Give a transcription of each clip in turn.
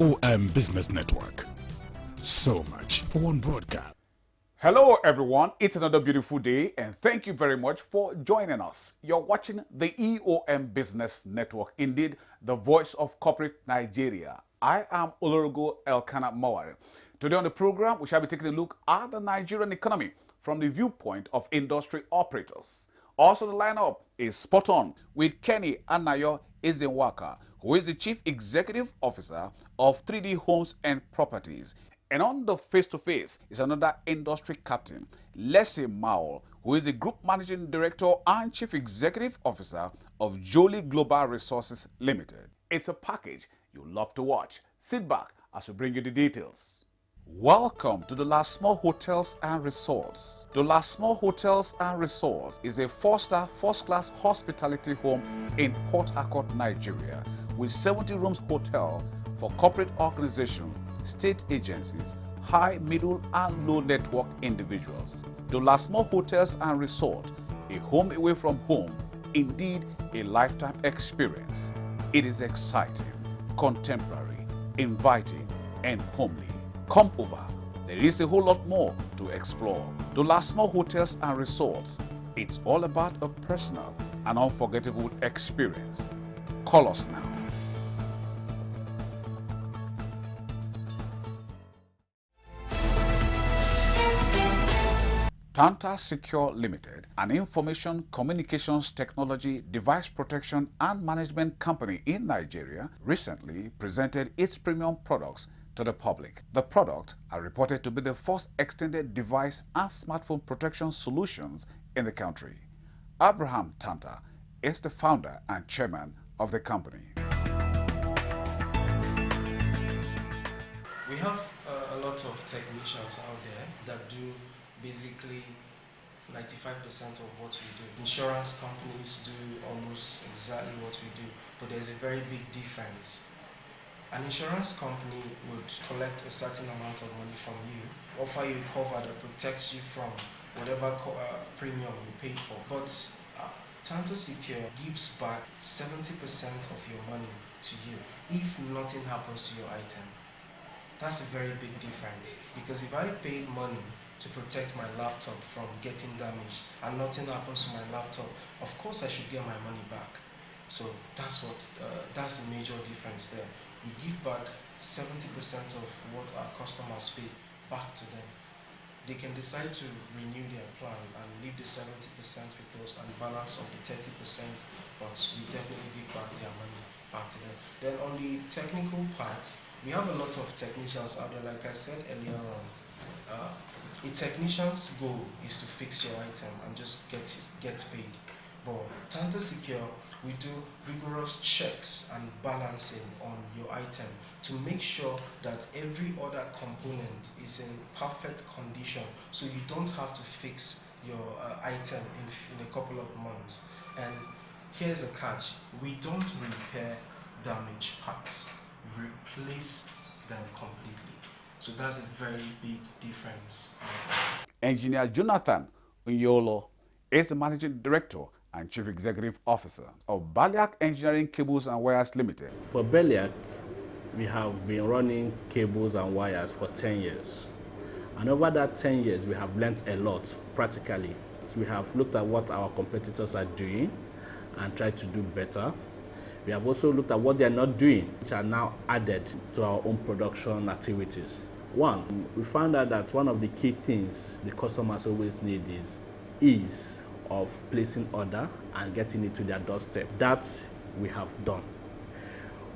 Eom Business Network. So much for one broadcast. Hello everyone, it's another beautiful day and thank you very much for joining us. You're watching the Eom Business Network, indeed the voice of corporate Nigeria. I am Olorogo Elkanah Mawari. Today on the program, we shall be taking a look at the Nigerian economy from the viewpoint of industry operators. Also the lineup is spot on with Kenny Anayo Ezenwaka, who is the Chief Executive Officer of 3D Homes and Properties. And on the face-to-face is another industry captain, LASMALL, who is the Group Managing Director and Chief Executive Officer of GIOLEE Global Resources Limited. It's a package you'll love to watch. Sit back as we bring you the details. Welcome to the LASMALL Hotels and Resorts. The LASMALL Hotels and Resorts is a 4-star, first-class hospitality home in Port Harcourt, Nigeria, with 70 rooms hotel for corporate organizations, state agencies, high, middle, and low net worth individuals. The LASMALL Hotels and Resort, a home away from home, indeed a lifetime experience. It is exciting, contemporary, inviting, and homely. Come over. There is a whole lot more to explore. The LASMALL Hotels and Resorts, it's all about a personal and unforgettable experience. Call us now. TANTA Secure Limited, an information communications technology, device protection and management company in Nigeria, recently presented its premium products to the public. The products are reported to be the first extended device and smartphone protection solutions in the country. Abraham TANTA is the founder and chairman of the company. We have a lot of technicians out there that do basically 95% of what we do. Insurance companies do almost exactly what we do, but there's a very big difference. An insurance company would collect a certain amount of money from you, offer you a cover that protects you from whatever premium you paid for. But TANTA Secure gives back 70% of your money to you if nothing happens to your item. That's a very big difference, because if I paid money to protect my laptop from getting damaged and nothing happens to my laptop, of course I should get my money back. So that's the major difference there. We give back 70% of what our customers pay back to them. They can decide to renew their plan and leave the 70% with us and balance of the 30%, but we definitely give back their money back to them. Then on the technical part, we have a lot of technicians out there. Like I said earlier on, a technician's goal is to fix your item and just get paid. But TANTA Secure, we do rigorous checks and balancing on your item to make sure that every other component is in perfect condition, so you don't have to fix your item in a couple of months. And here's a catch: we don't repair damaged parts, we replace them completely. So that's a very big difference. Engineer Jonathan Unyolo is the Managing Director and Chief Executive Officer of BERLIAC Engineering Cables and Wires Limited. For BERLIAC, we have been running cables and wires for 10 years. And over that 10 years, we have learnt a lot practically. So we have looked at what our competitors are doing and tried to do better. We have also looked at what they are not doing, which are now added to our own production activities. One, we found out that one of the key things the customers always need is ease of placing order and getting it to their doorstep. That we have done.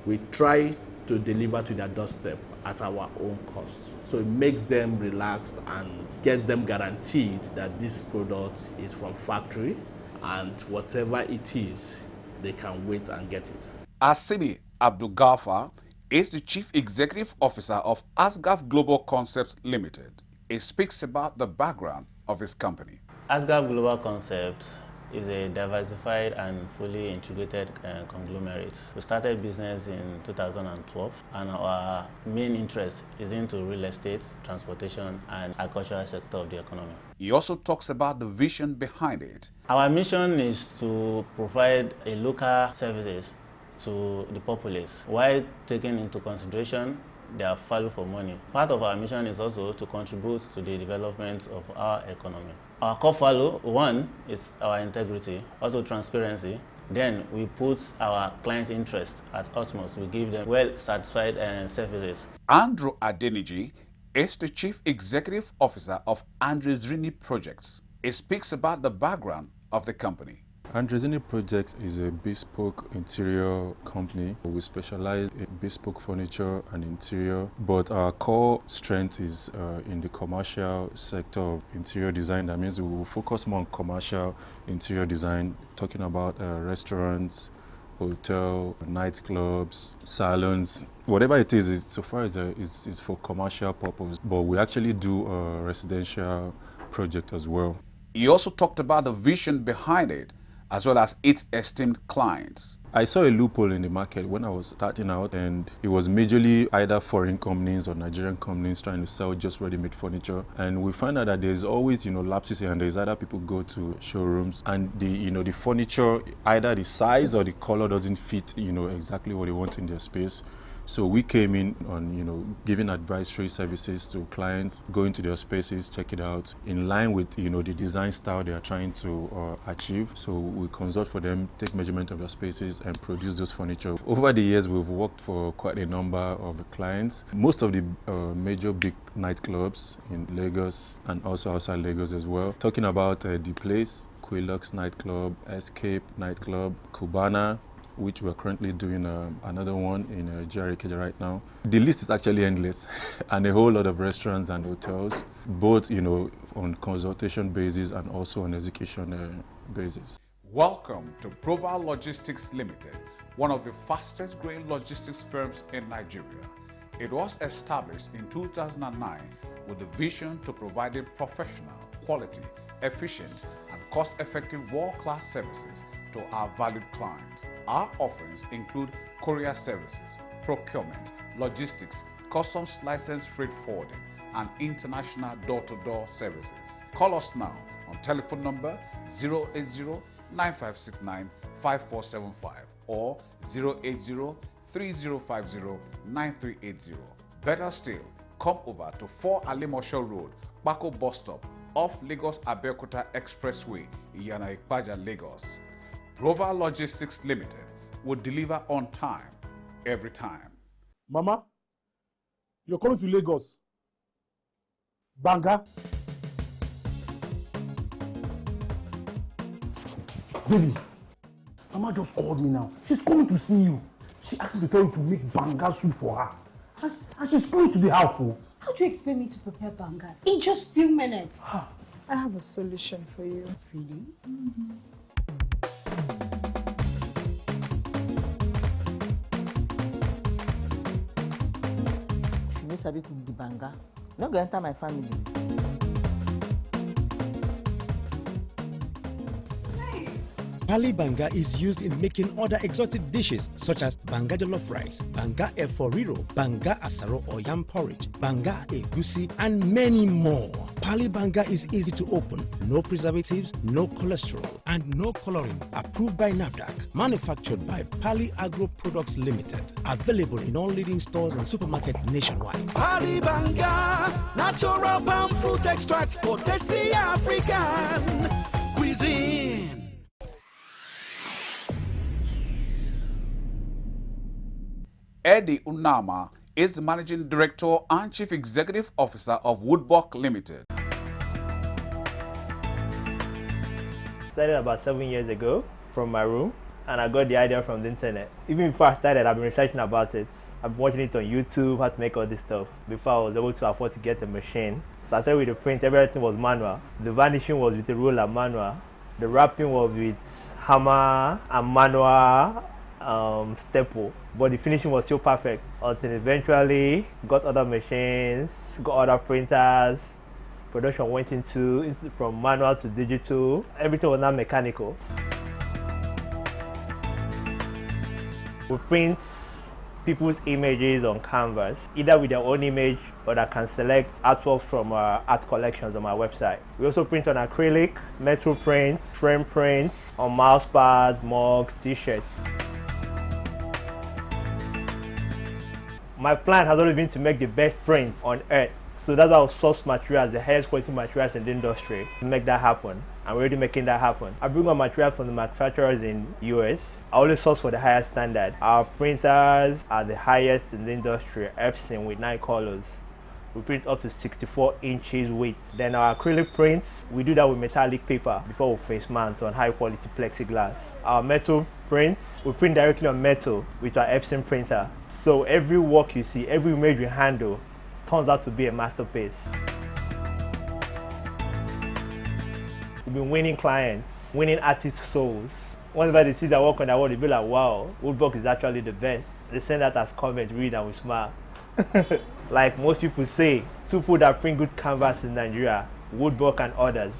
We try to deliver to their doorstep at our own cost. So it makes them relaxed and gets them guaranteed that this product is from factory, and whatever it is, they can wait and get it. Asimi Abdul Ghaffar is the Chief Executive Officer of ASGAF Global Concepts Limited. He speaks about the background of his company. ASGAF Global Concepts is a diversified and fully integrated conglomerate. We started business in 2012, and our main interest is into real estate, transportation, and agricultural sector of the economy. He also talks about the vision behind it. Our mission is to provide a local services to the populace while taking into consideration their value for money. Part of our mission is also to contribute to the development of our economy. Our core value, one, is our integrity, also transparency. Then we put our client interest at utmost. We give them well-satisfied services. ANDREZINI is the Chief Executive Officer of ANDREZINI Projects. He speaks about the background of the company. ANDREZINI Projects is a bespoke interior company. We specialize in bespoke furniture and interior, but our core strength is in the commercial sector of interior design. That means we will focus more on commercial interior design, talking about restaurants, hotel, nightclubs, salons, whatever it is, so far as is for commercial purpose. But we actually do a residential project as well. He also talked about the vision behind it, as well as its esteemed clients. I saw a loophole in the market when I was starting out, and it was majorly either foreign companies or Nigerian companies trying to sell just ready-made furniture. And we find out that there's always, lapses here, and there's either people go to showrooms and the furniture, either the size or the color doesn't fit, exactly what they want in their space. So we came in on, giving advisory services to clients, going to their spaces, check it out, in line with, the design style they are trying to achieve. So we consult for them, take measurement of their spaces, and produce those furniture. Over the years, we've worked for quite a number of clients. Most of the major big nightclubs in Lagos and also outside Lagos as well. Talking about The Place, Quilux nightclub, Escape nightclub, Cubana, which we're currently doing another one in GIOLEE right now. The list is actually endless, and a whole lot of restaurants and hotels, both on consultation basis and also on execution basis. Welcome to PROVAL Logistics Limited, one of the fastest growing logistics firms in Nigeria. It was established in 2009 with the vision to providing professional, quality, efficient, and cost-effective world-class services to our valued clients. Our offerings include courier services, procurement, logistics, customs license freight forwarding, and international door-to-door services. Call us now on telephone number 080-9569-5475 or 080-3050-9380. Better still, come over to 4 Alimosho Road, Bako Bus Stop, off Lagos-Abeokuta Expressway, Iyana Ikpaja, Lagos. PROVAL Logistics Limited will deliver on time, every time. Mama, you're coming to Lagos. Banga. Baby, Mama just called me now. She's coming to see you. She asked me to tell you to make banga soup for her. And she's coming to the house. Oh. How do you expect me to prepare banga in just few minutes? I have a solution for you. Really? You know sabi cook the banga. You no go enter my family. Pali banga is used in making other exotic dishes such as banga jollof rice, banga efo riro, banga asaro or yam porridge, banga egusi, and many more. Pali banga is easy to open, no preservatives, no cholesterol, and no coloring. Approved by NAFDAC. Manufactured by Pali Agro Products Limited. Available in all leading stores and supermarkets nationwide. Pali banga, natural palm fruit extracts for tasty African cuisine. Eddie Unama is the Managing Director and Chief Executive Officer of WODBUC Limited. Started about 7 years ago from my room, and I got the idea from the internet. Even before I started, I've been researching about it. I've been watching it on YouTube, how to make all this stuff. Before I was able to afford to get a machine. Started with the print, everything was manual. The varnishing was with a roller manual. The wrapping was with hammer and manual staple, but the finishing was still perfect until eventually got other machines, got other printers. Production went into from manual to digital. Everything was now mechanical. We print people's images on canvas, either with their own image or that can select artwork from our art collections on our website. We also print on acrylic, metal prints, frame prints, on mouse pads, mugs, t-shirts. My plan has always been to make the best prints on earth. So that's how I source materials, the highest quality materials in the industry, to make that happen. I'm already making that happen. I bring my materials from the manufacturers in US. I always source for the highest standard. Our printers are the highest in the industry, Epson with 9 colors. We print up to 64 inches weight. Then our acrylic prints, we do that with metallic paper before we face mount on high quality plexiglass. Our metal prints, we print directly on metal with our Epson printer. So every work you see, every image we handle, turns out to be a masterpiece. We've been winning clients, winning artist souls. Whenever they see that work on their wall, they be like, wow, WODBUC is actually the best. They send that as comments, read and we smile. Like most people say, two people that print good canvas in Nigeria, WODBUC and others.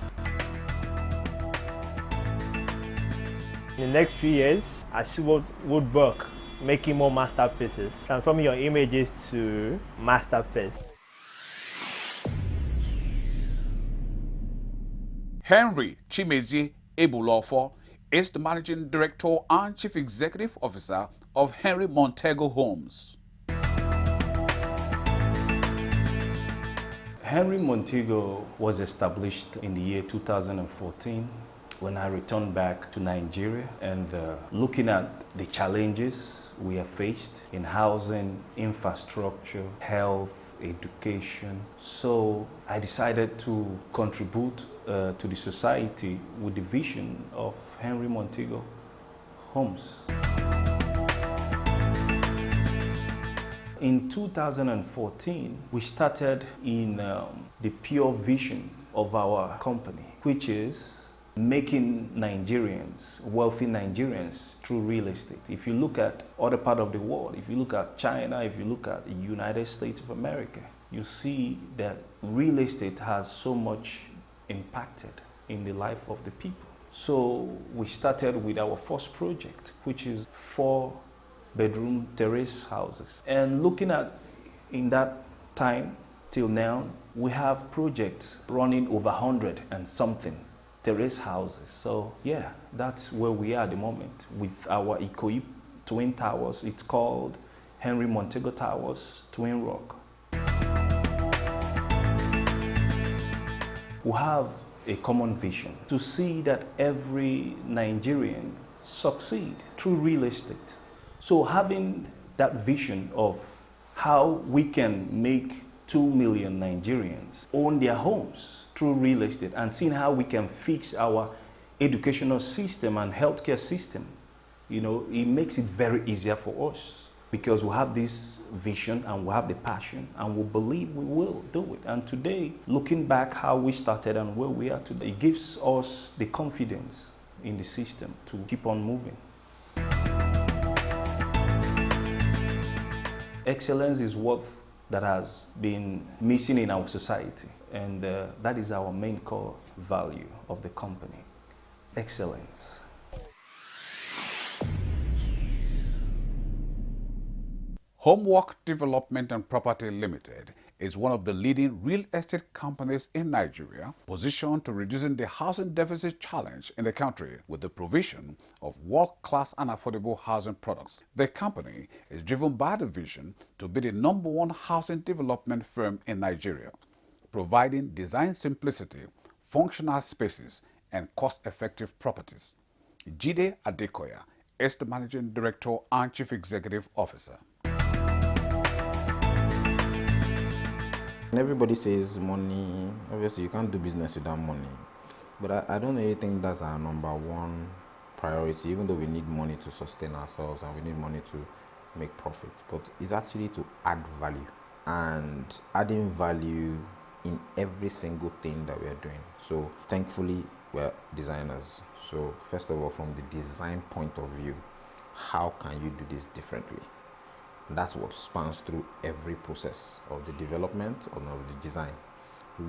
In the next few years, I see WODBUC making more masterpieces, transforming your images to masterpiece. Henry Chimezie Ebulofo is the Managing Director and Chief Executive Officer of Henry Montego Homes. Henry Montego was established in the year 2014 when I returned back to Nigeria, and looking at the challenges we have faced in housing, infrastructure, health, education. So I decided to contribute to the society with the vision of Henry Montego Homes. In 2014, we started in the pure vision of our company, which is making Nigerians, wealthy Nigerians, through real estate. If you look at other parts of the world, if you look at China, if you look at the United States of America, you see that real estate has so much impacted in the life of the people. So we started with our first project, which is 4-bedroom terrace houses. And looking at in that time till now, we have projects running over 100 and something terrace houses. So yeah, that's where we are at the moment with our Ikoyi twin towers. It's called Henry Montego Towers Twin Rock. We have a common vision to see that every Nigerian succeed through real estate. So having that vision of how we can make 2 million Nigerians own their homes through real estate, and seeing how we can fix our educational system and healthcare system, you know, it makes it very easier for us because we have this vision and we have the passion and we believe we will do it. And today, looking back how we started and where we are today, it gives us the confidence in the system to keep on moving. Excellence is what that has been missing in our society, and that is our main core value of the company: excellence. Homework Development and Property Limited is one of the leading real estate companies in Nigeria, positioned to reducing the housing deficit challenge in the country with the provision of world-class and affordable housing products. The company is driven by the vision to be the #1 housing development firm in Nigeria, providing design simplicity, functional spaces, and cost-effective properties. Jide Adekoya is the Managing Director and Chief Executive Officer. Everybody says money, obviously you can't do business without money, but I don't really think that's our #1 priority, even though we need money to sustain ourselves and we need money to make profit, but it's actually to add value, and adding value in every single thing that we are doing. So thankfully we're designers, so first of all, from the design point of view, how can you do this differently? And that's what spans through every process of the development or of the design.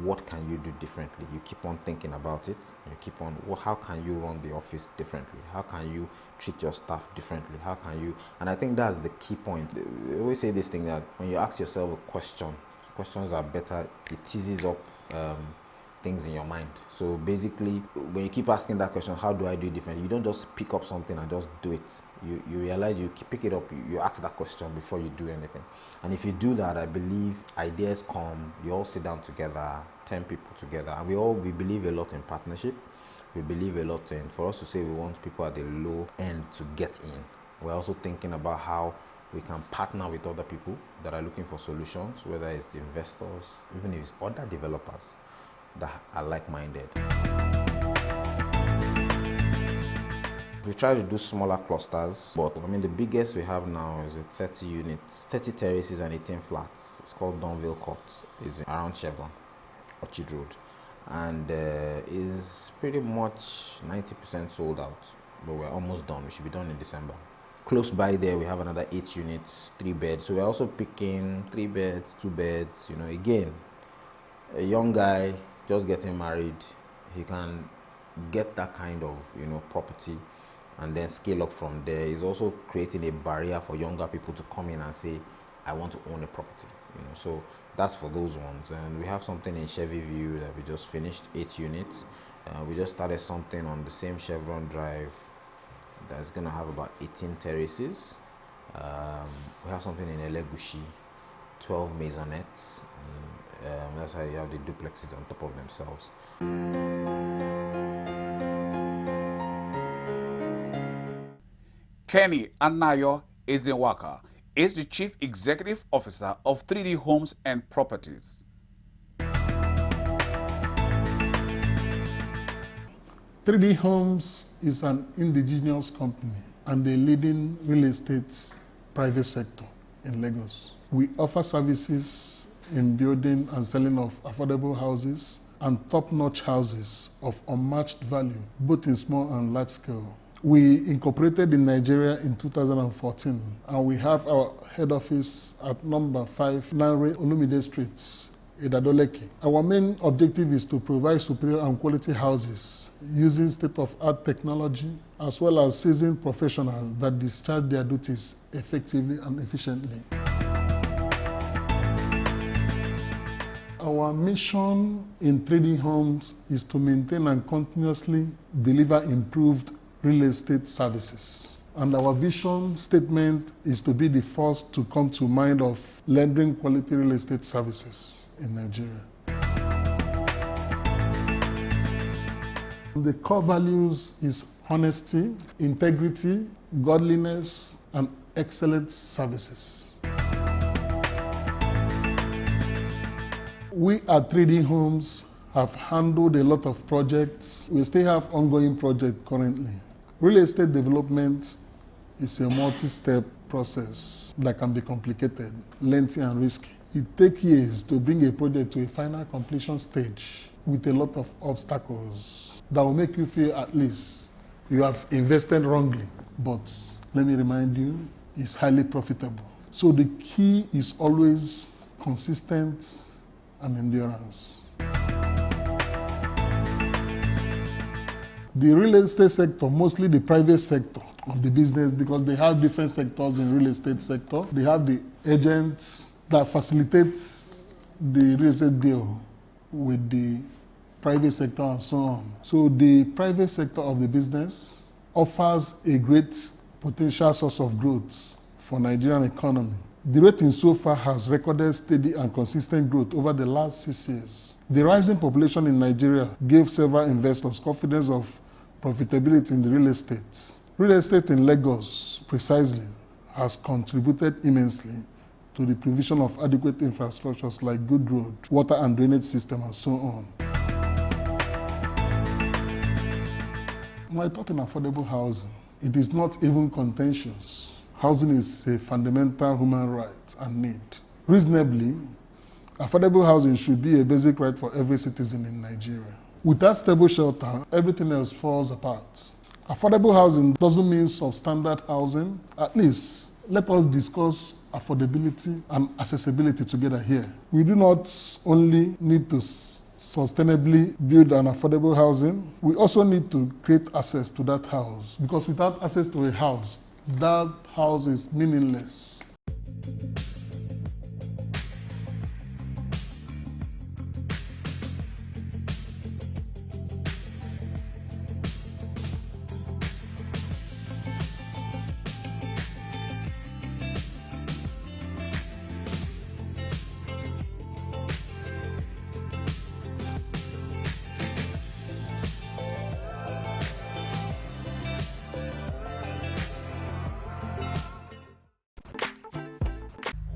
What can you do differently? You keep on thinking about it. You keep on, well, how can you run the office differently? How can you treat your staff differently? How can you, and I think that's the key point. They always say this thing that when you ask yourself a question, questions are better. It teases up things in your mind. So basically, when you keep asking that question, how do I do it differently? You don't just pick up something and just do it. You realize you pick it up, you ask that question before you do anything. And if you do that, I believe ideas come, you all sit down together, 10 people together, and we believe a lot in partnership. We believe a lot in, for us to say we want people at the low end to get in. We're also thinking about how we can partner with other people that are looking for solutions, whether it's investors, even if it's other developers that are like-minded. We try to do smaller clusters, but I mean the biggest we have now is a 30 units, 30 terraces and 18 flats. It's called Donville Court. It's around Chevron, Orchard Road, and is pretty much 90% sold out, but we're almost done. We should be done in December. Close by there, we have another 8 units, 3 beds. So we're also picking 3 beds, 2 beds. You know, again, a young guy just getting married, he can get that kind of, you know, property and then scale up from there. Is also creating a barrier for younger people to come in and say, I want to own a property. You know, so that's for those ones. And we have something in Chevy View that we just finished, 8 units. We just started something on the same Chevron Drive that's going to have about 18 terraces. We have something in Elegushi, 12 maisonettes. That's how you have the duplexes on top of themselves. Kenny Anayo Ezenwaka is the Chief Executive Officer of 3D Homes and Properties. 3D Homes is an indigenous company and a leading real estate private sector in Lagos. We offer services in building and selling of affordable houses and top-notch houses of unmatched value, both in small and large scale. We incorporated in Nigeria in 2014, and we have our head office at number 5 Nanre Olumide Street, Idadoleki. Our main objective is to provide superior and quality houses using state-of-art technology, as well as seasoned professionals that discharge their duties effectively and efficiently. Our mission in 3D Homes is to maintain and continuously deliver improved real estate services. And our vision statement is to be the first to come to mind of lending quality real estate services in Nigeria. The core values is honesty, integrity, godliness, and excellent services. We at 3D Homes have handled a lot of projects. We still have ongoing projects currently. Real estate development is a multi-step process that can be complicated, lengthy, and risky. It takes years to bring a project to a final completion stage with a lot of obstacles that will make you feel at least you have invested wrongly. But let me remind you, it's highly profitable. So the key is always consistent and endurance. The real estate sector, mostly the private sector of the business, because they have different sectors in real estate sector. They have the agents that facilitate the real estate deal with the private sector and so on. So the private sector of the business offers a great potential source of growth for Nigerian economy. The rating so far has recorded steady and consistent growth over the last 6 years. The rising population in Nigeria gave several investors confidence of profitability in the real estate. Real estate in Lagos, precisely, has contributed immensely to the provision of adequate infrastructures like good road, water and drainage system, and so on. When I talk in affordable housing, it is not even contentious. Housing is a fundamental human right and need. Reasonably, affordable housing should be a basic right for every citizen in Nigeria. Without stable shelter, everything else falls apart. Affordable housing doesn't mean substandard housing. At least, let us discuss affordability and accessibility together here. We do not only need to sustainably build an affordable housing, we also need to create access to that house, because without access to a house, that house is meaningless.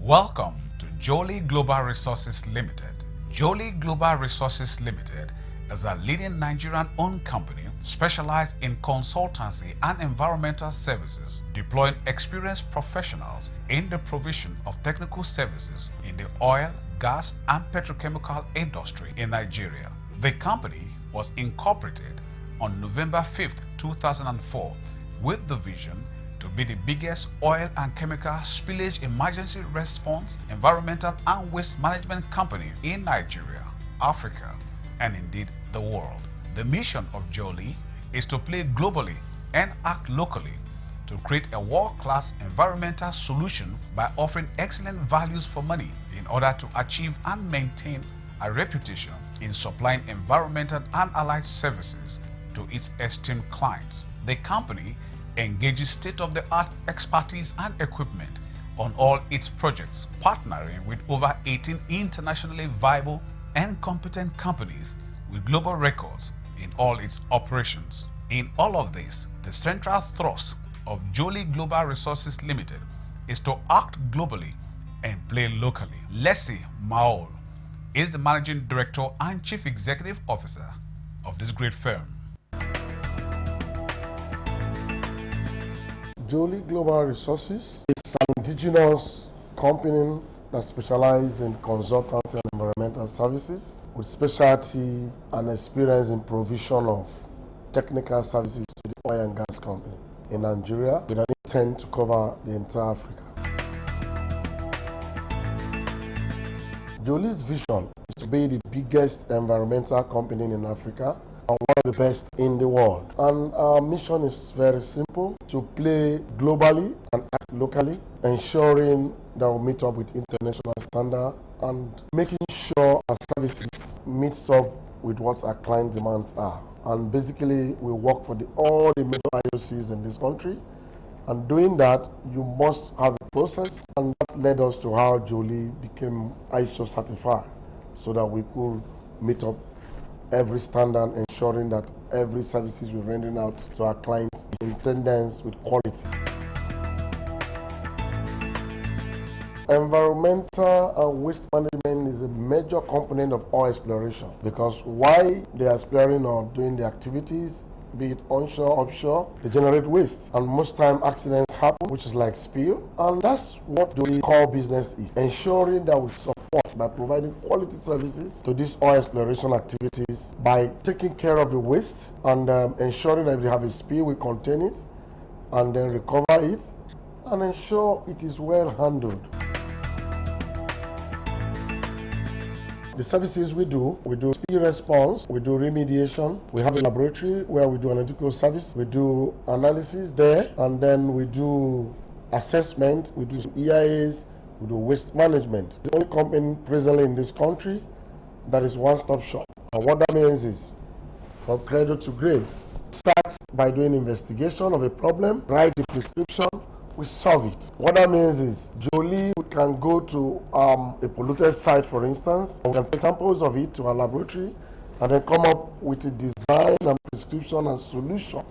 Welcome to GIOLEE Global Resources Limited. GIOLEE Global Resources Limited is a leading Nigerian-owned company specialized in consultancy and environmental services, deploying experienced professionals in the provision of technical services in the oil, gas, and petrochemical industry in Nigeria. The company was incorporated on November 5th, 2004, with the vision to be the biggest oil and chemical spillage emergency response, environmental and waste management company in Nigeria, Africa, and indeed the world. The mission of GIOLEE is to play globally and act locally to create a world-class environmental solution by offering excellent values for money in order to achieve and maintain a reputation in supplying environmental and allied services to its esteemed clients. The company engages state-of-the-art expertise and equipment on all its projects, partnering with over 18 internationally viable and competent companies with global records in all its operations. In all of this, the central thrust of GIOLEE Global Resources Limited is to act globally and play locally. Leslie Maol is the Managing Director and Chief Executive Officer of this great firm. GIOLEE Global Resources is an indigenous company that specializes in consultancy and environmental services with specialty and experience in provision of technical services to the oil and gas company in Nigeria with an intent to cover the entire Africa. GIOLEE's vision is to be the biggest environmental company in Africa and one of the best in the world. And our mission is very simple: to play globally and act locally, ensuring that we meet up with international standards and making sure our services meet up with what our client demands are. And basically, we work for all the major IOCs in this country. And doing that, you must have a process, and that led us to how GIOLEE became ISO certified, so that we could meet up every standard, ensuring that every services we're rendering out to our clients is in tendence with quality. Environmental and waste management is a major component of oil exploration, because while they are exploring or doing the activities, be it onshore, offshore, they generate waste. And most time accidents happen, which is like spill. And that's what the core business is, ensuring that we support by providing quality services to these oil exploration activities by taking care of the waste and ensuring that if they have a spill, we contain it and then recover it and ensure it is well handled. The services we do spill response, we do remediation, we have a laboratory where we do analytical service, we do analysis there, and then we do assessment, we do EIAs, we do waste management. The only company presently in this country that is one-stop shop. And what that means is, from cradle to grave, start by doing investigation of a problem, write a prescription, we solve it. What that means is, GIOLEE can go to a polluted site, for instance, and we can take samples of it to our laboratory and then come up with a design and prescription and solution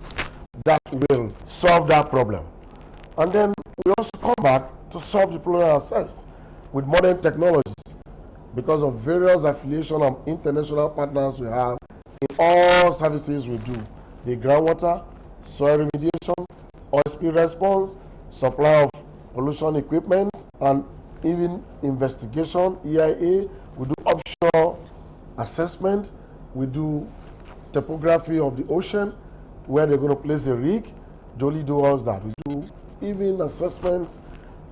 that will solve that problem. And then we also come back to solve the problem ourselves with modern technologies because of various affiliation and international partners we have in all services we do. The groundwater, soil remediation, oil spill response, supply of pollution equipment, and even investigation, EIA. We do offshore assessment. We do topography of the ocean, where they're going to place a rig. GIOLEE do all that. We do even assessments,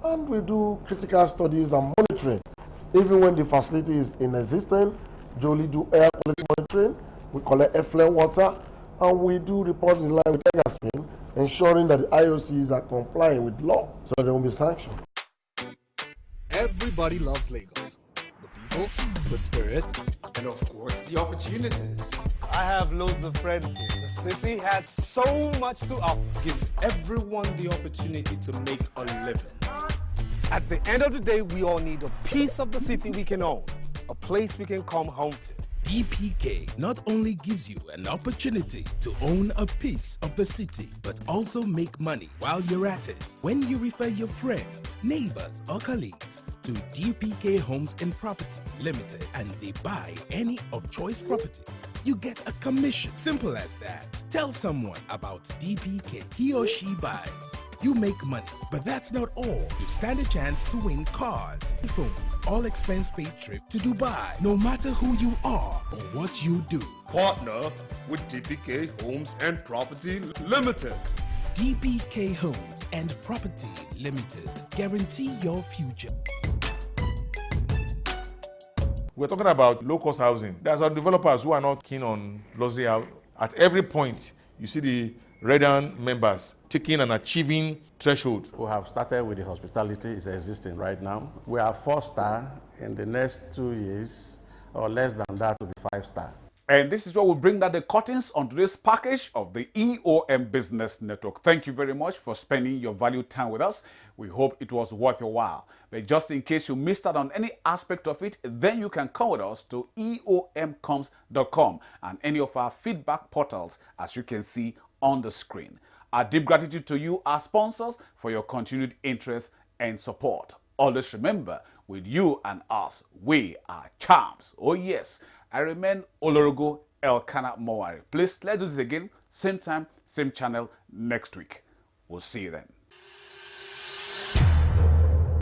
and we do critical studies and monitoring. Even when the facility is inexistent, GIOLEE do air quality monitoring. We collect effluent water, and we do reports in line with ASGAF, ensuring that the IOCs are complying with law so that they won't be sanctioned. Everybody loves Lagos. The people, the spirit, and of course, the opportunities. I have loads of friends here. The city has so much to offer. Gives everyone the opportunity to make a living. At the end of the day, we all need a piece of the city we can own, a place we can come home to. DPKAY not only gives you an opportunity to own a piece of the city, but also make money while you're at it. When you refer your friends, neighbors, or colleagues, to DPK Homes and Property Limited and they buy any of choice property, you get a commission. Simple as that. Tell someone about DPK. He or she buys. You make money. But that's not all. You stand a chance to win cars, phones, all expense paid trip to Dubai, no matter who you are or what you do. Partner with DPK Homes and Property Limited. DPK Homes and Property Limited. Guarantee your future. We're talking about low-cost housing. There are some developers who are not keen on luxury housing. At every point, you see the Radiant members taking and achieving threshold. We have started with the hospitality is existing right now. We are 4-star. In the next 2 years, or less than that, will be 5-star. And this is where we bring down the curtains on today's package of the EOM Business Network. Thank you very much for spending your valued time with us. We hope it was worth your while. But just in case you missed out on any aspect of it, then you can come with us to eomcoms.com and any of our feedback portals, as you can see on the screen. Our deep gratitude to you, our sponsors, for your continued interest and support. Always remember, with you and us, we are champs. Oh yes, I remain Olorogo Elkanah Mowari. Please, let's do this again, same time, same channel next week. We'll see you then.